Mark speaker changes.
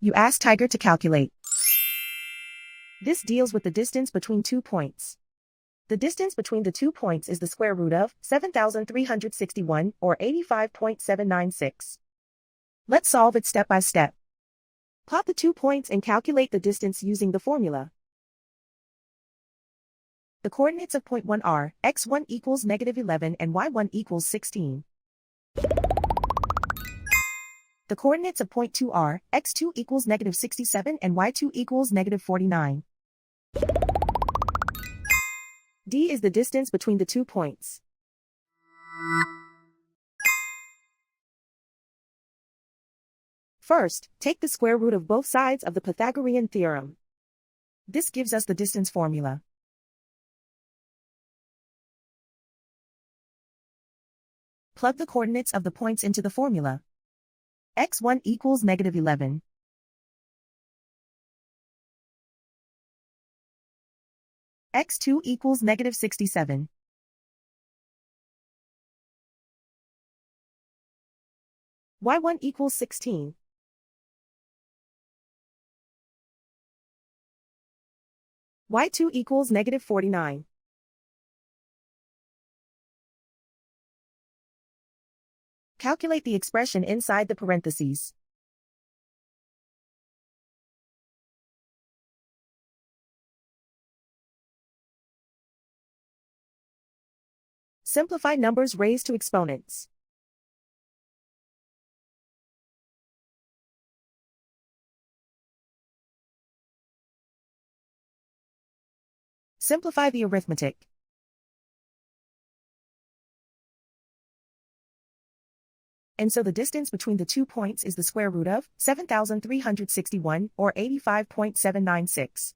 Speaker 1: You ask Tiger to calculate. This deals with the distance between 2 points. The distance between the 2 points is the square root of 7,361, or 85.796. Let's solve it step by step. Plot the 2 points and calculate the distance using the formula. The coordinates of point 1 are x1 equals -11 and y1 equals 16. The coordinates of point 2 are x2 equals -67 and y2 equals -49. D is the distance between the 2 points. First, take the square root of both sides of the Pythagorean theorem. This gives us the distance formula. Plug the coordinates of the points into the formula. x1 equals -11. x2 equals -67. y1 equals 16. y2 equals -49. Calculate the expression inside the parentheses. Simplify numbers raised to exponents. Simplify the arithmetic. And so the distance between the 2 points is the square root of 7,361, or 85.796.